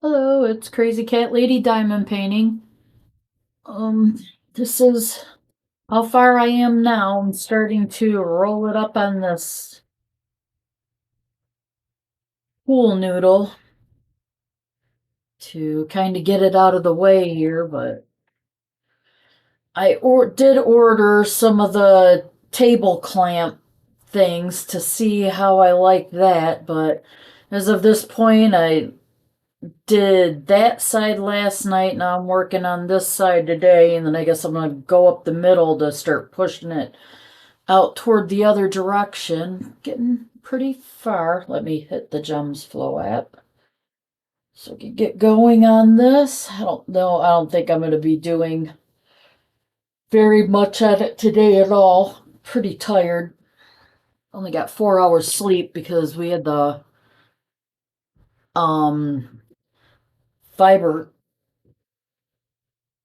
Hello, it's Crazy Cat Lady Diamond Painting. Um, this is how far I am now. I'm starting to roll it up on this pool noodle to kind of get it out of the way here, but did order some of the table clamp things to see how I like that, but as of this point, I did that side last night. Now I'm working on this side today, and then I guess I'm gonna go up the middle to start pushing it out toward the other direction. Getting pretty far. Let me hit the Gems Flow app so we can get going on this. I don't know. I don't think I'm gonna be doing very much at it today at all. Pretty tired. Only got 4 hours sleep because we had the um fiber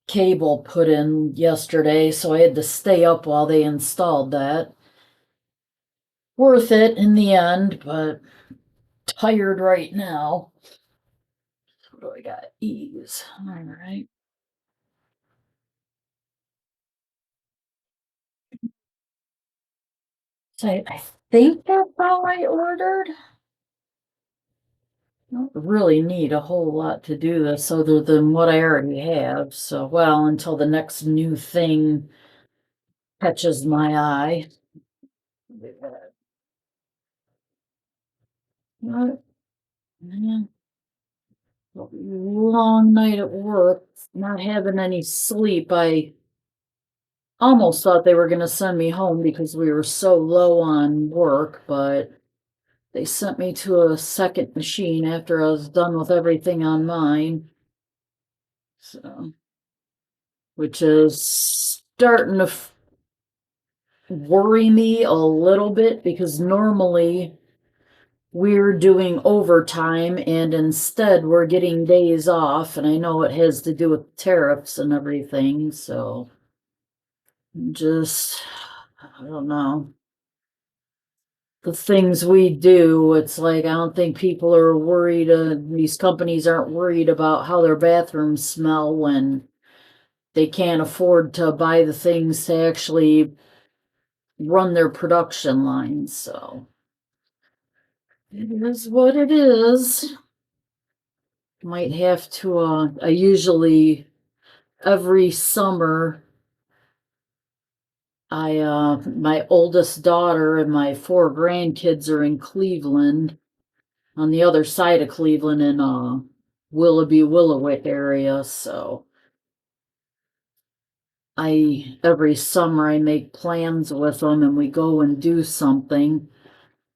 cable put in yesterday, so I had to stay up while they installed that. Worth it in the end, but tired right now. What do I got? Ease. All right. So I think that's all I ordered. I don't really need a whole lot to do this other than what I already have. So, well, until the next new thing catches my eye. What? Man, long night at work, not having any sleep. I almost thought they were going to send me home because we were so low on work, but they sent me to a second machine after I was done with everything on mine. So, which is starting to worry me a little bit because normally we're doing overtime and instead we're getting days off. And I know it has to do with tariffs and everything. So, just, I don't know. The things we do, it's like I don't think people are worried, these companies aren't worried about how their bathrooms smell when they can't afford to buy the things to actually run their production lines. So it is what it is. Might have to, I usually every summer my oldest daughter and my four grandkids are in Cleveland, on the other side of Cleveland in Willoughby, Willowick area. So I every summer I make plans with them and we go and do something.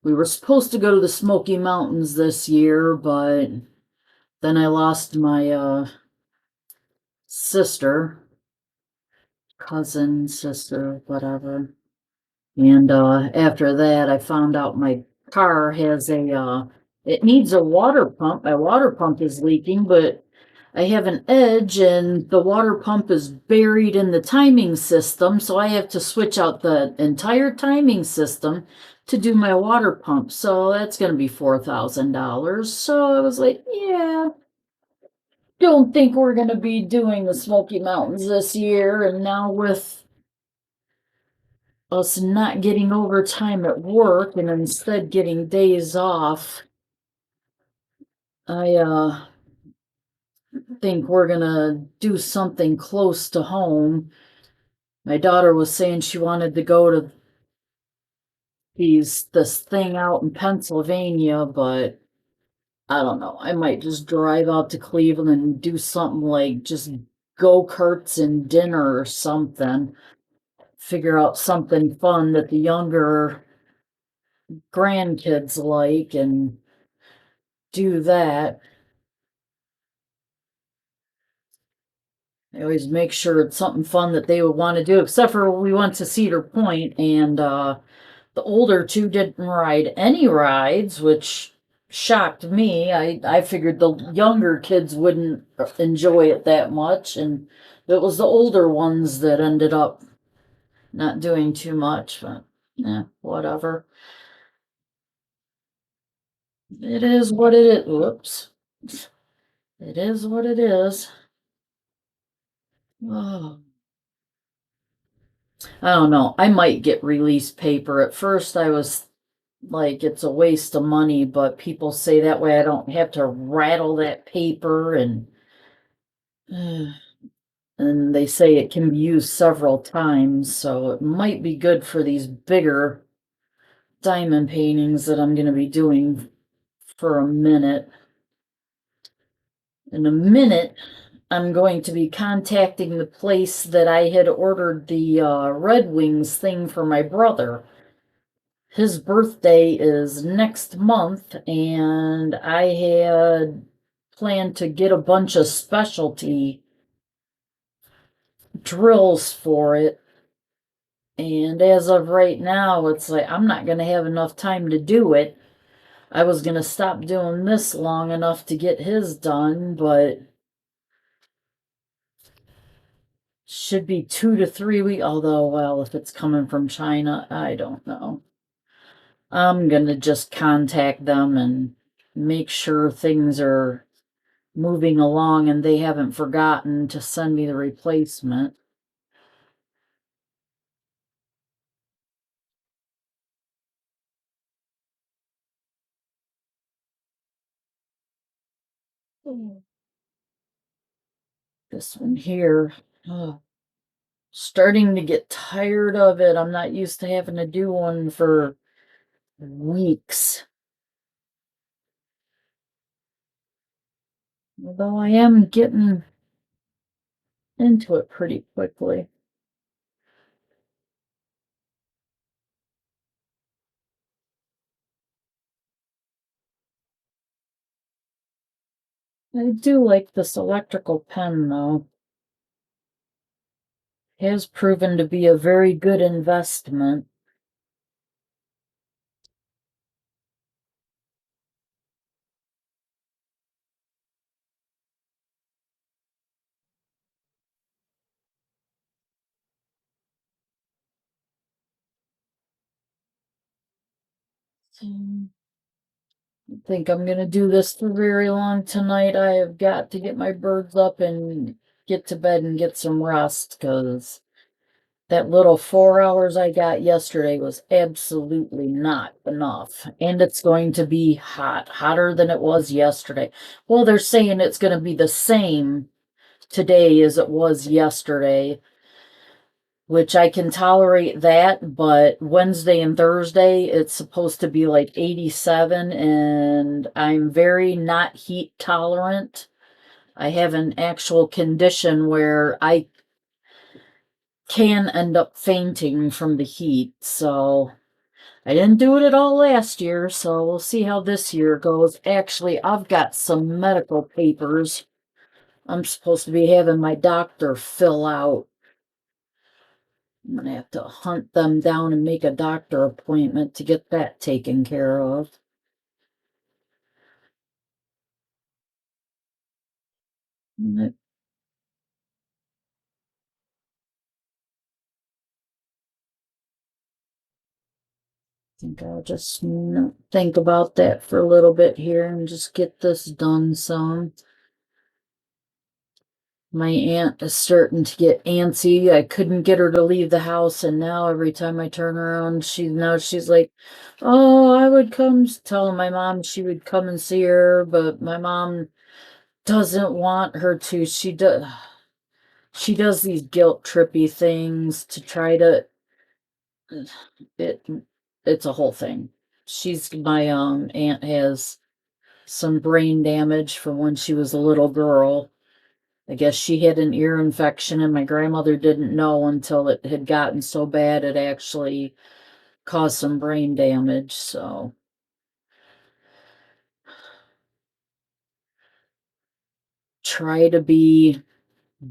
We were supposed to go to the Smoky Mountains this year, but then I lost my sister, cousin, sister, whatever. And after that, I found out my car has it needs a water pump. My water pump is leaking, but I have an edge and the water pump is buried in the timing system. So I have to switch out the entire timing system to do my water pump. So that's going to be $4,000. So I was like, yeah, don't think we're going to be doing the Smoky Mountains this year. And now with us not getting overtime at work and instead getting days off, I think we're gonna do something close to home. My daughter was saying she wanted to go to this thing out in Pennsylvania, but I don't know. I might just drive out to Cleveland and do something like just go-karts and dinner or something. Figure out something fun that the younger grandkids like and do that. I always make sure it's something fun that they would want to do, except for we went to Cedar Point and the older two didn't ride any rides, which shocked me. I figured the younger kids wouldn't enjoy it that much, and it was the older ones that ended up not doing too much, but yeah, whatever. It is what it is. Whoops. It is what it is. Oh, I don't know. I might get release paper. At first, I was like, it's a waste of money, but people say that way I don't have to rattle that paper and they say it can be used several times, so it might be good for these bigger diamond paintings that I'm going to be doing for a minute. In a minute, I'm going to be contacting the place that I had ordered the Red Wings thing for my brother. His birthday is next month, and I had planned to get a bunch of specialty drills for it. And as of right now, it's like I'm not going to have enough time to do it. I was going to stop doing this long enough to get his done, but should be 2 to 3 weeks. Although, well, if it's coming from China, I don't know. I'm going to just contact them and make sure things are moving along and they haven't forgotten to send me the replacement. Mm. This one here, oh, starting to get tired of it. I'm not used to having to do one for weeks. Although I am getting into it pretty quickly. I do like this electrical pen though. It has proven to be a very good investment. So, I think I'm gonna do this for very long tonight. I have got to get my birds up and get to bed and get some rest because that little 4 hours I got yesterday was absolutely not enough. And it's going to be hot, hotter than it was yesterday. Well, they're saying it's going to be the same today as it was yesterday, which I can tolerate that, but Wednesday and Thursday it's supposed to be like 87, and I'm very not heat tolerant. I have an actual condition where I can end up fainting from the heat, so I didn't do it at all last year, so we'll see how this year goes. Actually, I've got some medical papers I'm supposed to be having my doctor fill out. I'm gonna have to hunt them down and make a doctor appointment to get that taken care of. I think I'll just think about that for a little bit here and just get this done some. My aunt is starting to get antsy. I couldn't get her to leave the house, and now every time I turn around, she's like, "Oh, I would come," telling my mom she would come and see her, but my mom doesn't want her to. She does these guilt trippy things to try to it it's a whole thing. She's my aunt has some brain damage from when she was a little girl. I guess she had an ear infection and my grandmother didn't know until it had gotten so bad it actually caused some brain damage. So try to be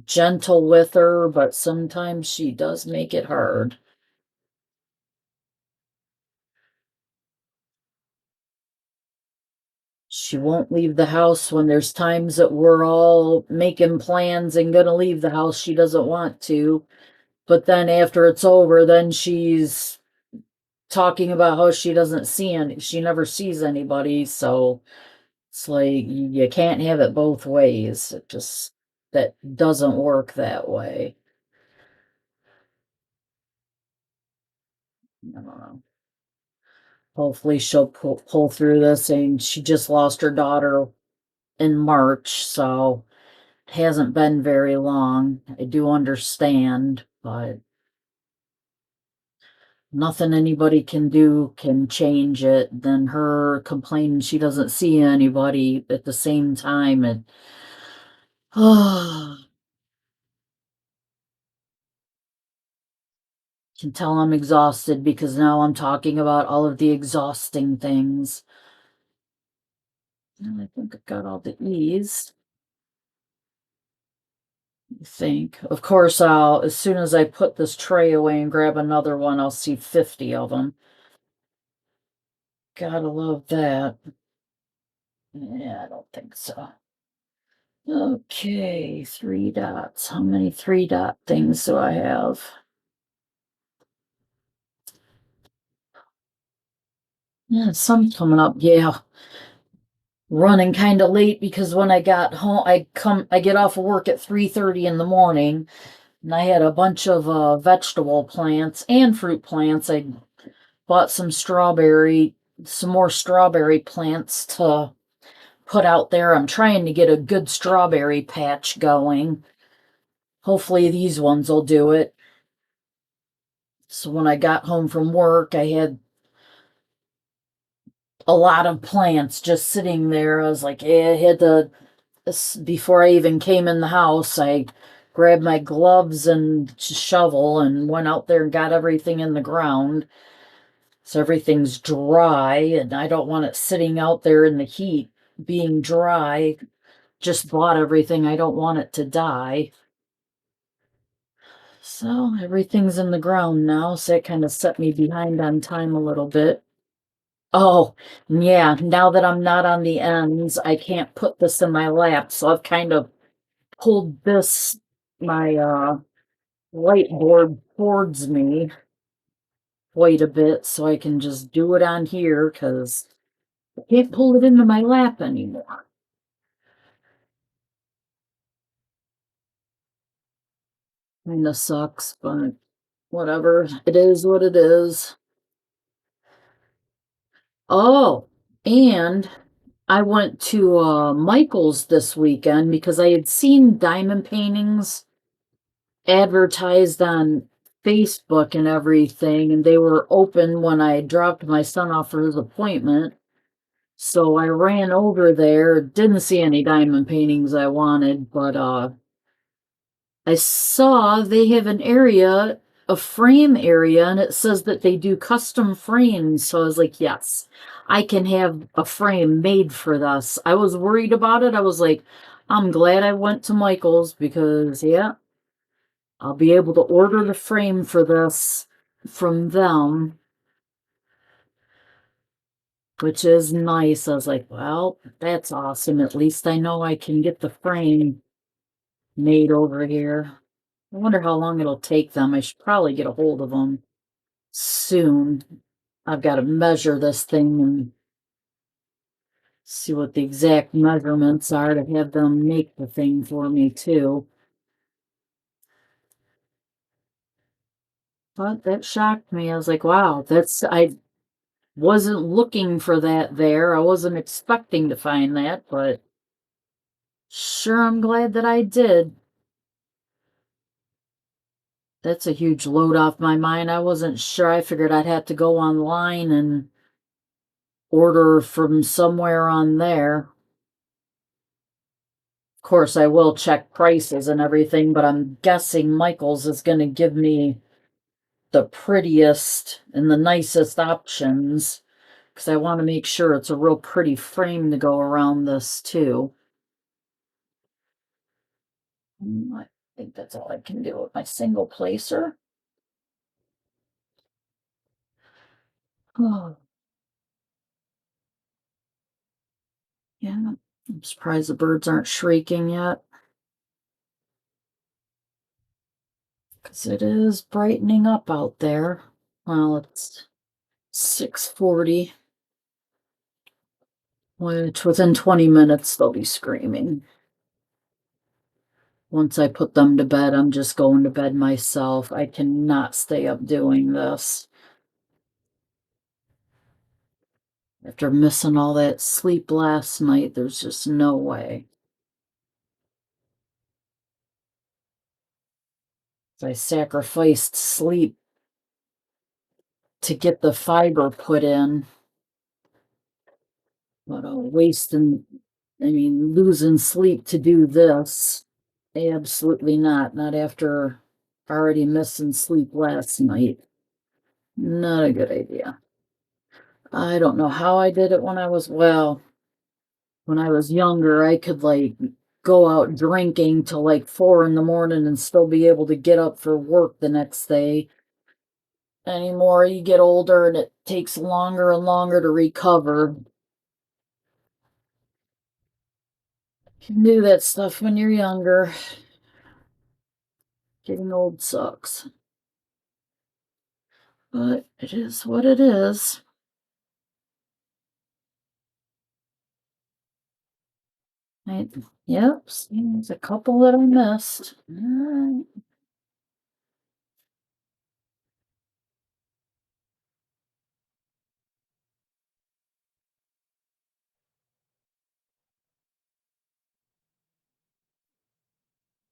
gentle with her, but sometimes she does make it hard. She won't leave the house when there's times that we're all making plans and gonna leave the house. She doesn't want to. But then after it's over, then she's talking about how she doesn't see any, she never sees anybody. So It's like you can't have it both ways. It just that doesn't work that way. I don't know. Hopefully she'll pull through this, and she just lost her daughter in March, so it hasn't been very long. I do understand, but nothing anybody can do can change it. Then her complaining she doesn't see anybody at the same time, and can tell I'm exhausted because now I'm talking about all of the exhausting things. And I think I've got all the E's. I think. Of course, I'll as soon as I put this tray away and grab another one, I'll see 50 of them. Gotta love that. Yeah, I don't think so. Okay, 3 dots. How many 3 dot things do I have? Yeah, some coming up. Yeah, running kind of late because when I got home, I get off of work at 3:30 in the morning, and I had a bunch of vegetable plants and fruit plants. I bought some more strawberry plants to put out there. I'm trying to get a good strawberry patch going. Hopefully these ones will do it. So when I got home from work, I had a lot of plants just sitting there. I was like, I had to, before I even came in the house, I grabbed my gloves and shovel and went out there and got everything in the ground. So everything's dry, and I don't want it sitting out there in the heat being dry. Just bought everything. I don't want it to die. So everything's in the ground now, so it kind of set me behind on time a little bit. Oh, yeah, now that I'm not on the ends, I can't put this in my lap, so I've kind of pulled my whiteboard towards me quite a bit so I can just do it on here because I can't pull it into my lap anymore. Kinda sucks, but whatever. It is what it is. Oh, and I went to Michael's this weekend because I had seen diamond paintings advertised on Facebook and everything, and they were open when I dropped my son off for his appointment. So I ran over there, didn't see any diamond paintings I wanted, but I saw they have an area, a frame area, and it says that they do custom frames. So I was like, yes, I can have a frame made for this. I was worried about it. I was like, I'm glad I went to Michael's because, yeah, I'll be able to order the frame for this from them, which is nice. I was like, well, that's awesome. At least I know I can get the frame made over here. I wonder how long it'll take them. I should probably get a hold of them soon. I've got to measure this thing and see what the exact measurements are to have them make the thing for me too. But that shocked me. I was like, wow, I wasn't looking for that there. I wasn't expecting to find that, but sure, I'm glad that I did. That's a huge load off my mind. I wasn't sure. I figured I'd have to go online and order from somewhere on there. Of course, I will check prices and everything, but I'm guessing Michael's is going to give me the prettiest and the nicest options because I want to make sure it's a real pretty frame to go around this too. I think that's all I can do with my single placer. Oh, yeah. I'm surprised the birds aren't shrieking yet because it is brightening up out there. Well, it's 6:40. which within 20 minutes they'll be screaming. Once I put them to bed, I'm just going to bed myself. I cannot stay up doing this. After missing all that sleep last night, there's just no way. I sacrificed sleep to get the fiber put in, but wasting, I mean, losing sleep to do this. Absolutely not. Not after already missing sleep last night. Not a good idea. I don't know how I did it when when I was younger, I could like go out drinking till like 4 in the morning and still be able to get up for work the next day. Anymore, you get older and it takes longer and longer to recover. You can do that stuff when you're younger. Getting old sucks. But it is what it is. Right. Yep, see, there's a couple that I missed. Alright.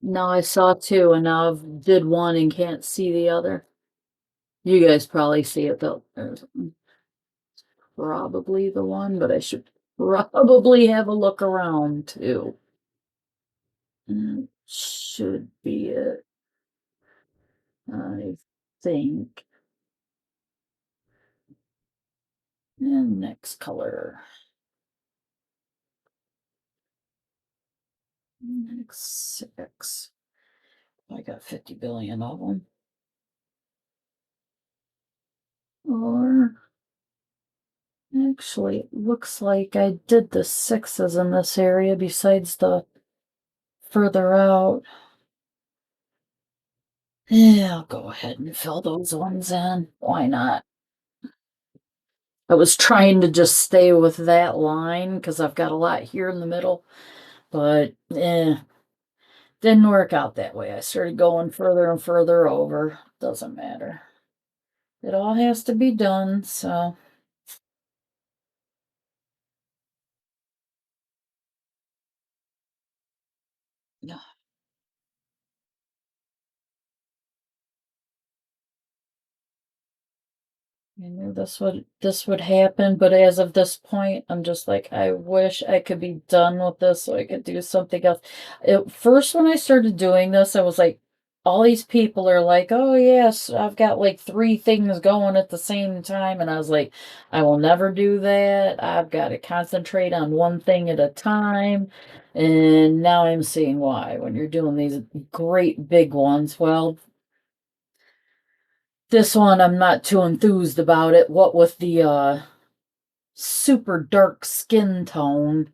Now I saw two, and now I've did one and can't see the other. You guys probably see it though. There's probably the one, but I should probably have a look around too. Should be it, I think. And next color. Next six. I got 50 billion of them. Or actually, it looks like I did the sixes in this area besides the further out. Yeah, I'll go ahead and fill those ones in. Why not? I was trying to just stay with that line because I've got a lot here in the middle, but didn't work out that way. I started going further and further over. Doesn't matter. It all has to be done, so. I knew this would happen, but as of this point, I'm just like, I wish I could be done with this so I could do something else. At first, when I started doing this, I was like, all these people are like, oh yes, I've got like three things going at the same time, and I was like, I will never do that. I've got to concentrate on one thing at a time. And now I'm seeing why when you're doing these great big ones. Well, this one, I'm not too enthused about it. What with the super dark skin tone,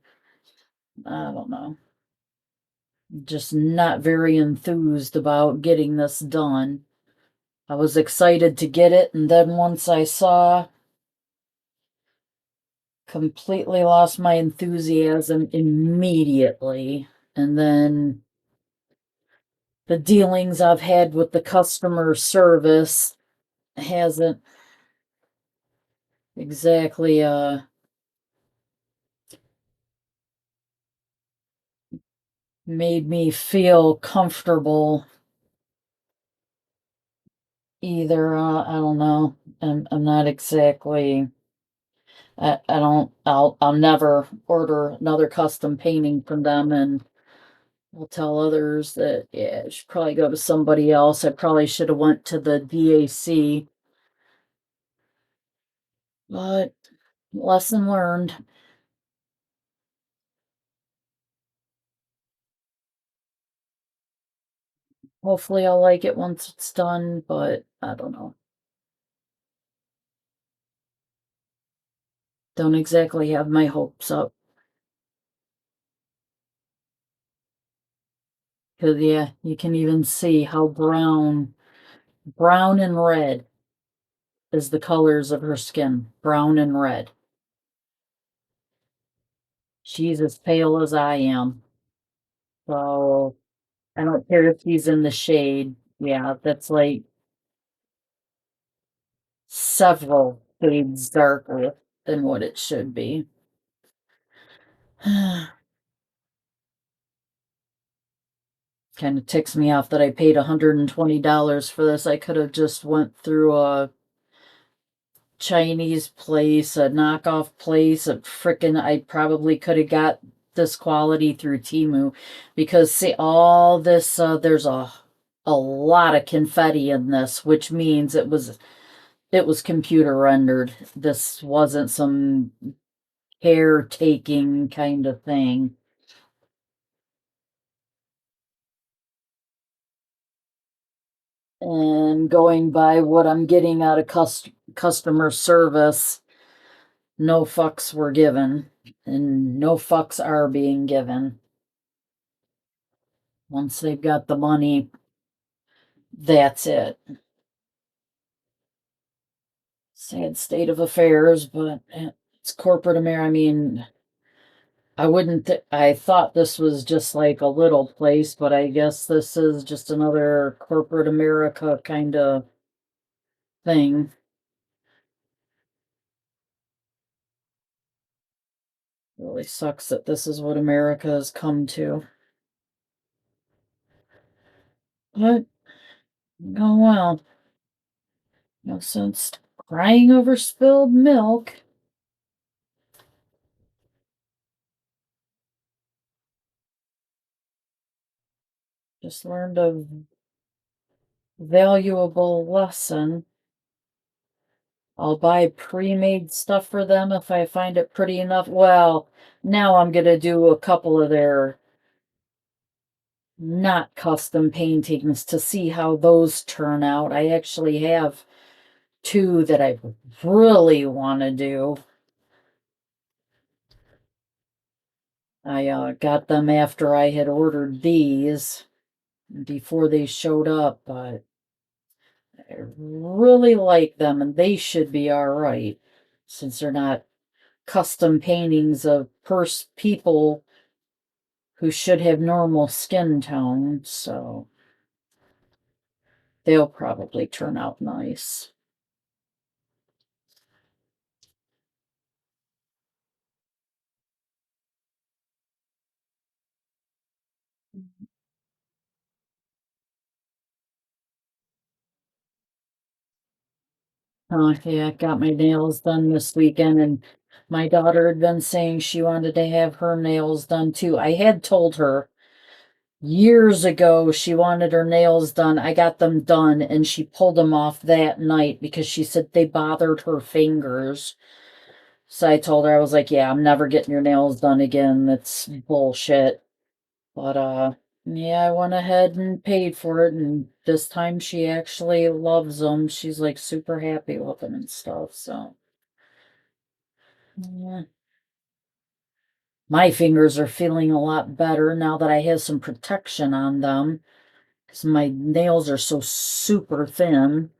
I don't know. Just not very enthused about getting this done. I was excited to get it, and then once I saw, completely lost my enthusiasm immediately. And then the dealings I've had with the customer service hasn't exactly made me feel comfortable either. I don't know. I'm not exactly. I don't. I'll never order another custom painting from them, and I'll tell others that yeah, I should probably go to somebody else. I probably should have went to the DAC, but lesson learned. Hopefully, I'll like it once it's done, but I don't know. Don't exactly have my hopes up. Cause yeah, you can even see how brown and red is the colors of her skin. Brown and red. She's as pale as I am. So I don't care if she's in the shade. Yeah, that's like several shades darker than what it should be. Kind of ticks me off that I paid $120 for this. I could have just went through a Chinese place, a knockoff place, a frickin' I probably could have got this quality through Timu because see all this there's a lot of confetti in this, which means it was computer rendered. This wasn't some caretaking kind of thing. And going by what I'm getting out of customer service, no fucks were given, and no fucks are being given. Once they've got the money, that's it. Sad state of affairs, but it's corporate America. I mean, I wouldn't, I thought this was just like a little place, but I guess this is just another corporate America kind of thing. Really sucks that this is what America has come to. But, oh well. No sense crying over spilled milk. Just learned a valuable lesson. I'll buy pre-made stuff for them if I find it pretty enough. Well, now I'm gonna do a couple of their not custom paintings to see how those turn out. I actually have two that I really want to do. I got them after I had ordered these before they showed up, but I really like them and they should be all right since they're not custom paintings of people who should have normal skin tone, so they'll probably turn out nice. Oh, yeah, got my nails done this weekend, and my daughter had been saying she wanted to have her nails done too. I had told her years ago she wanted her nails done. I got them done, and she pulled them off that night because she said they bothered her fingers. So I told her, I was like, yeah, I'm never getting your nails done again. That's bullshit. But yeah, I went ahead and paid for it, and this time she actually loves them. She's like super happy with them and stuff. So yeah, my fingers are feeling a lot better now that I have some protection on them because my nails are so super thin.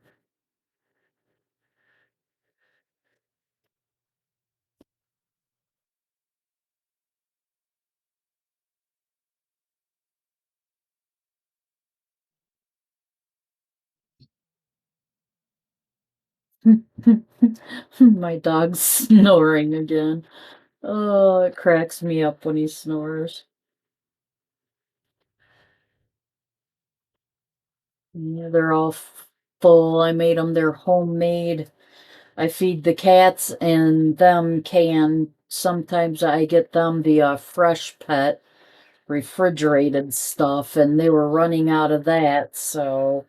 My dog's snoring again. Oh, it cracks me up when he snores. Yeah, they're all full. I made them. They're homemade. I feed the cats and them canned. Sometimes I get them the fresh pet refrigerated stuff, and they were running out of that, so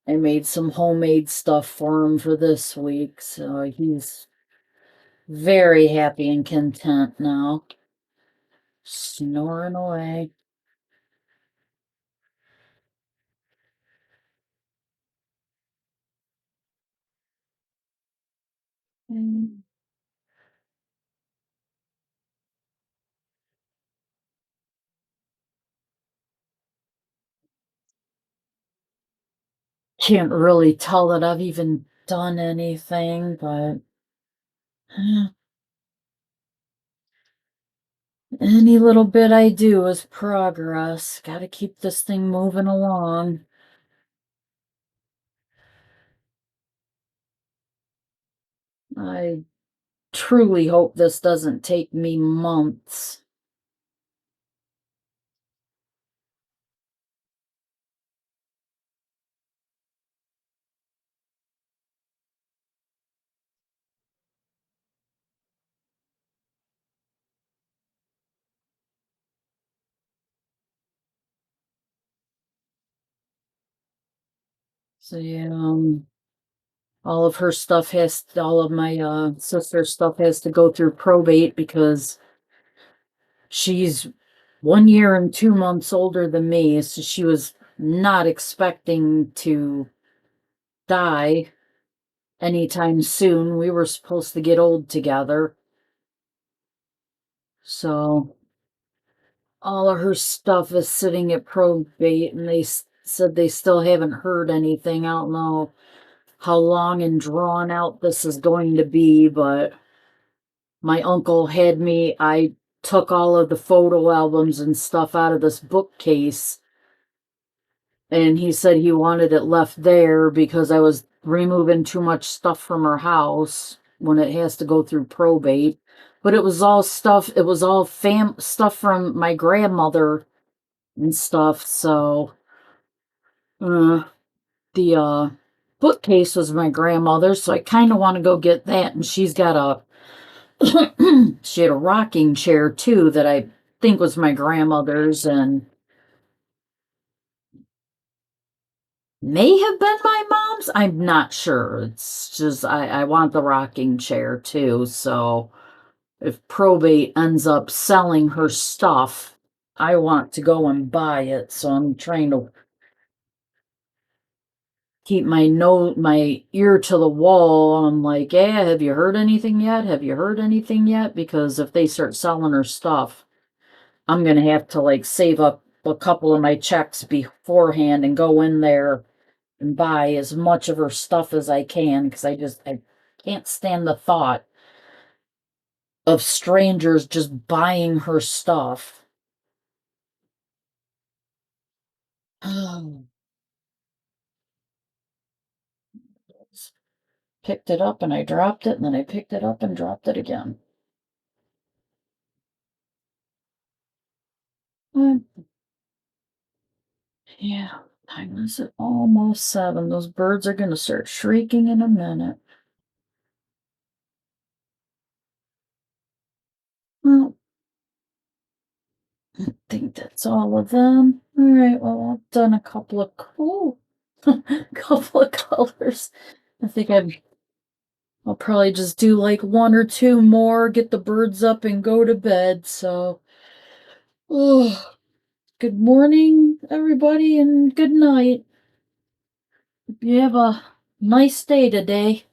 I made some homemade stuff for him for this week. So he's very happy and content now, snoring away. Mm. Can't really tell that I've even done anything, but Any little bit I do is progress. Gotta keep this thing moving along. I truly hope this doesn't take me months. So, yeah, all of my sister's stuff has to go through probate because she's 1 year and 2 months older than me. So she was not expecting to die anytime soon. We were supposed to get old together. So all of her stuff is sitting at probate, and said they still haven't heard anything. I don't know how long and drawn out this is going to be, but my uncle had me, I took all of the photo albums and stuff out of this bookcase, and he said he wanted it left there because I was removing too much stuff from her house when it has to go through probate. But it was all stuff from my grandmother and stuff, so uh the bookcase was my grandmother's, so I kind of want to go get that. And she's got a she had a rocking chair too that I think was my grandmother's and may have been my mom's. I'm not sure. It's just I want the rocking chair too. So if probate ends up selling her stuff, I want to go and buy it. So I'm trying to keep my ear to the wall. I'm like, yeah, have you heard anything yet? Have you heard anything yet? Because if they start selling her stuff, I'm gonna have to like save up a couple of my checks beforehand and go in there and buy as much of her stuff as I can because I can't stand the thought of strangers just buying her stuff. Picked it up and I dropped it, and then I picked it up and dropped it again. Mm, yeah, time is it? Almost 7. Those birds are gonna start shrieking in a minute. Well, I think that's all of them. All right, well, I've done a couple of cool, couple of colors. I think I'll probably just do like one or two more, get the birds up and go to bed. So, oh, good morning, everybody, and good night. You have a nice day today.